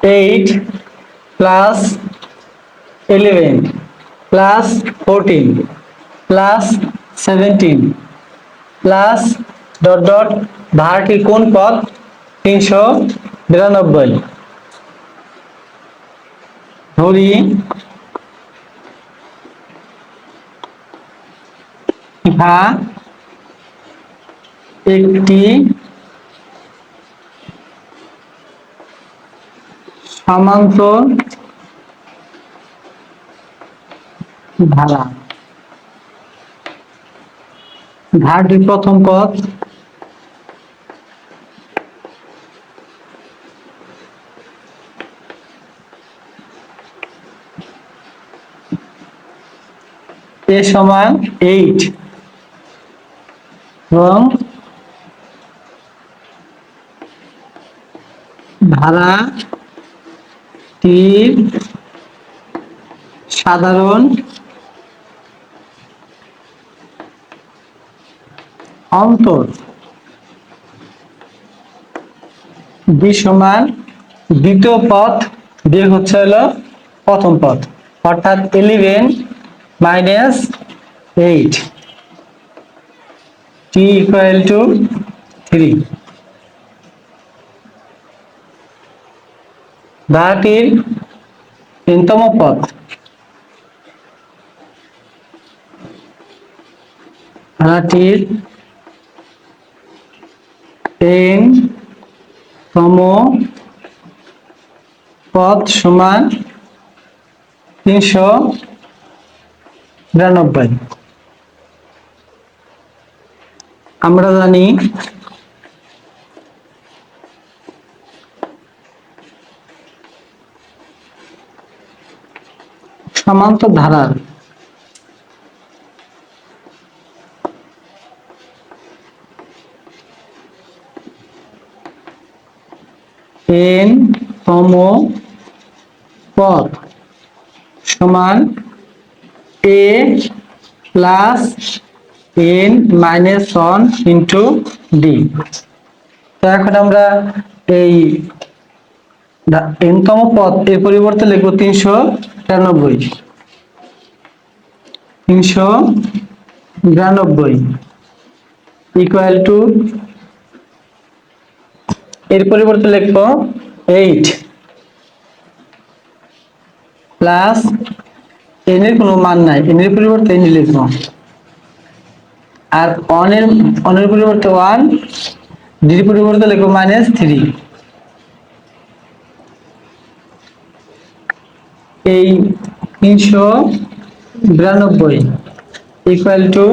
8 plus 11 plus 14 plus 17 plus dot dot ধারাটির কোন পদ 392। ধরি ইহা একটি সমান্তর ধারা। ধারাটির প্রথম পদ a সমান 8 এবং ধারাটির সাধারণ অন্তর b সমান দ্বিতীয় পদ বিয়োগ হচ্ছে হলো প্রথম পদ, অর্থাৎ 11 মাইনাস 8 t ইকুয়াল টু 3। ধারাটির nতম পদ ধারাটির n-তম পদ সমান 392। আমরা জানি সমান্তর ধারার n-তম পদ সমান a plus n minus 1 into d। তো এখন আমরা এই n-তম পদ এর পরিবর্তে লিখব 392 ইকুয়াল টু, এর পরিবর্তে লিখব 8 প্লাস n এর কোনো মান নাই, n এর পরিবর্তে n লিখব, আর 1 এর পরিবর্তে 1, d এর পরিবর্তে লিখব -3। এই 392 ইকুয়াল টু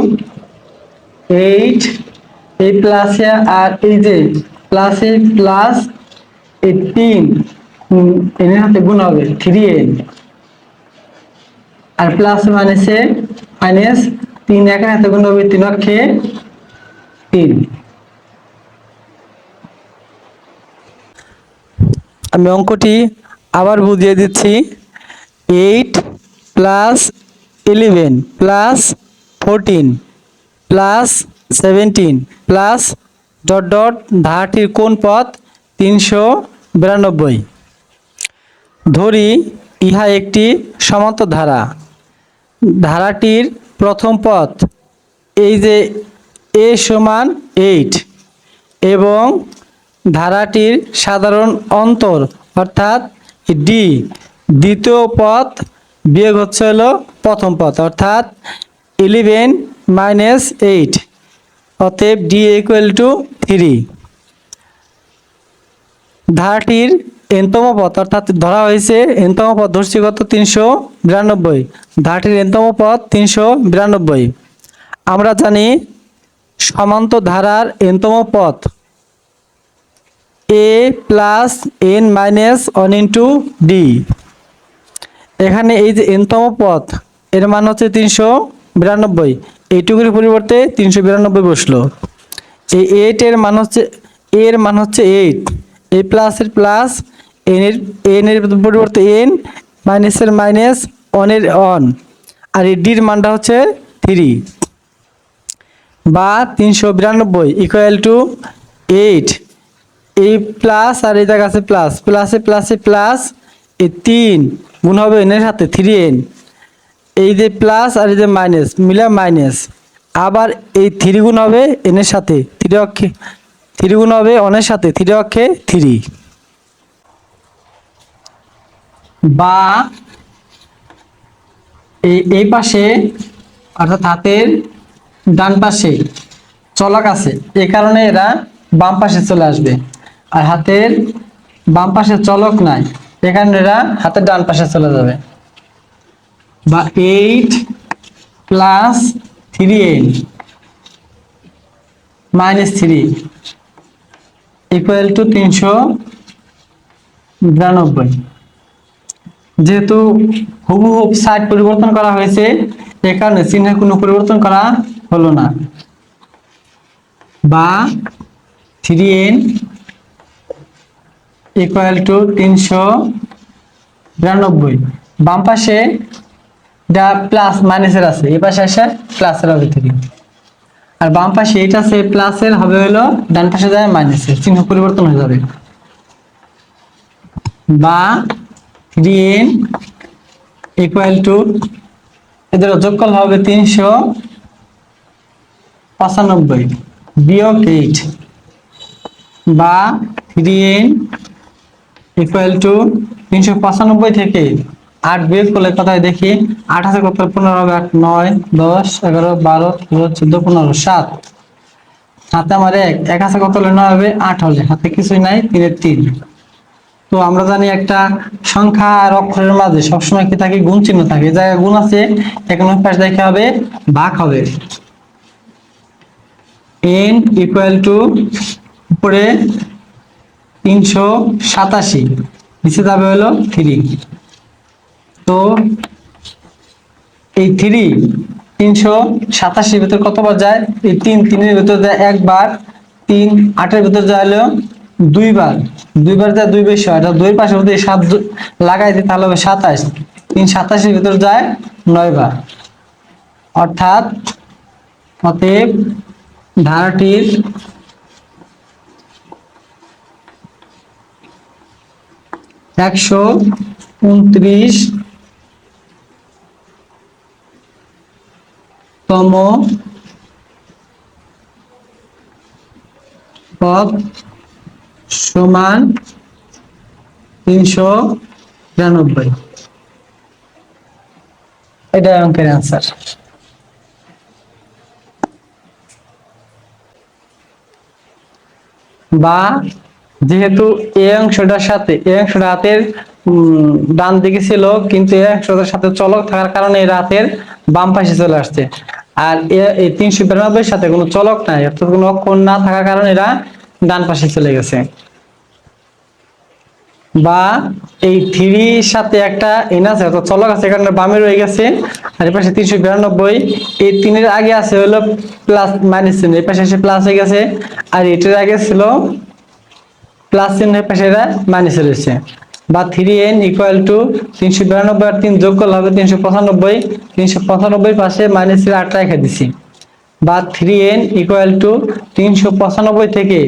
8, এই প্লাস আর এই যে প্লাস প্লাস এই 3 n এর সাথে গুণ হবে 3n, আর প্লাস মাইনাসে মাইনাস 3 এর সাথে গুণ হবে 3 অক্ষে 3। আমি অঙ্কটি আবার বুঝিয়ে দিচ্ছি। 8 plus 11 plus 14 plus 17 plus dot dot ধারাটির কোন পদ 392। ধরি ইহা একটি সমান্তর ধারা। ধারাটির প্রথম পদ এই যে a সমান 8 এবং ধারাটির সাধারণ অন্তর অর্থাৎ d, দ্বিতীয় পদ বিয়োগ হচ্ছে হলো প্রথম পদ অর্থাৎ 11 মাইনাস 8, অতএব d ইকুয়াল টু 3। ধারাটির n-তম পদ অর্থাৎ ধরা হয়েছে n-তম পদ ধরছি কত 392, ধারাটির n-তম পদ 392। আমরা জানি সমান্তর ধারার n-তম পদ a plus n minus 1 into d। এখানে এই যে n-তম পদ এর মান হচ্ছে 392, এইটুকুর পরিবর্তে 392 বসলো। এই 8 এর মান হচ্ছে এর মান হচ্ছে 8, এই প্লাস এর প্লাস n এর পরিবর্তে n, মাইনাস এর মাইনাস, 1 এর 1, আর এই d এর মানটা হচ্ছে 3 বা 392 ইকুয়াল টু 8। এই প্লাস আর এই জায়গা আছে প্লাস, প্লাসে প্লাসে প্লাস, এই 3 গুণ হবে n এর সাথে 3n, এই যে প্লাস আর এই যে মাইনাস মিলে মাইনাস, আবার এই 3 গুণ হবে n এর সাথে 3 অক্ষে, 3 গুণ হবে 1 এর সাথে 3 অক্ষে 3, বা এই পাশে অর্থাৎ হাতের ডান পাশে চলক আছে, এই কারণে এরা বাম পাশে চলে আসবে, আর হাতের বাম পাশে চলক নাই, এই কারণে এরা হাতের ডান পাশে চলে যাবে। বা 8 plus 3n minus 3 equal to 392। যেহেতু হুবহু সাইড পরিবর্তন করা হয়েছে, এ কারণে চিহ্নের কোনো পরিবর্তন করা হলো না। বা 3n ইকুয়াল টু 392। বাম পাশে যা প্লাস মাইনাসের আছে, এই পাশে আসে প্লাসের হবে 3, আর বাম পাশে এটা আছে প্লাসের হবে হলো, ডান পাশে যায় মাইনাসের, চিহ্ন পরিবর্তন হয়ে যাবে। বা 3n ইকুয়াল টু, এদের যোগফল হবে 395 বিয়োগ 8। বা 3n ইকুয়াল টু 395 থেকে 8 বিয়োগ করলে কত হয় দেখি, 8 আছে কত, 15 হবে, 8 9 10 11 12 13 14 15 7, হাতে আমার 1 আছে কত হলে 9 হবে, 8 হলে, হাতে কিছুই নাই, 3 এর 3। তো আমরা জানি একটা সংখ্যা আর অক্ষরের মাঝে সবসময় কি থাকে, গুণ চিহ্ন থাকে, এই জায়গায় গুণ আছে, এখানে পাশে দেখে হবে ভাগ হবে। n ইকুয়াল টু উপরে 387, নিচে যাবে হলো 3। তো এই 387 ভিতর কতবার যায়, এই 3 এর ভিতর যায় একবার, 3 8 এর ভিতর যায় হলো দুইবার, দুইবার যায় 2 বেশি হয়, এটা 2 এর পাশে যদি 7 লাগাই দিই তাহলে হবে 27, 387 এর ভিতর যায় 9 বার। অর্থাৎ অতএব ধারাটির একশো 29তম পদ সমান 392। এটা অঙ্কের অ্যান্সার। বা যেহেতু এই অংশটার সাথে এই অংশটা হাতের ডান দিকে ছিল, কিন্তু এই অংশটার সাথে চলক থাকার কারণে এর হাতের বাম পাশে চলে আসছে, আর এই 392 সাথে কোনো চলক নাই, অর্থাৎ কোনো অক্ষর না থাকার কারণে এরা ডান পাশে চলে গেছে। বা এই 3 সাথে একটা n আছে, অর্থাৎ চলক আছে, এখানে বামে রয়ে গেছে, আর এই পাশে 392, এই 3 এর আগে আছে হলো প্লাস মাইনাস চিহ্ন, এই পাশে এসে প্লাস হয়ে গেছে, আর এটার আগে ছিল প্লাস চিহ্নের পাশে এরা মাইনাস রয়েছে। বা 3n ইকুয়াল টু 392 আর 3 যোগ করলে হবে 395, 395 পাশে মাইনাসের 8 রেখে দিছি। বা 3n ইকুয়াল টু 395 থেকে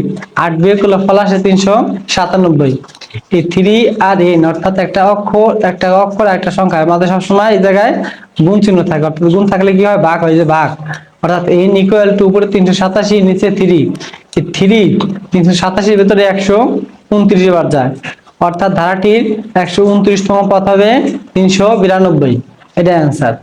8 বিয়োগ করলে ফল আসে 397। এই 3 আর n অর্থাৎ একটা অক্ষর একটা সংখ্যা, আমাদের সবসময় এই জায়গায় গুণ চিহ্ন থাকে, অর্থাৎ গুণ থাকলে কি হয়, ভাগ হয়, যে ভাগ, অর্থাৎ n ইকুয়াল টু উপরে 387 নিচে 3, এই 3 387 ভিতরে 129 বার যায়, অর্থাৎ ধারাটির 129তম পদ হবে 392। এটা অ্যান্সার।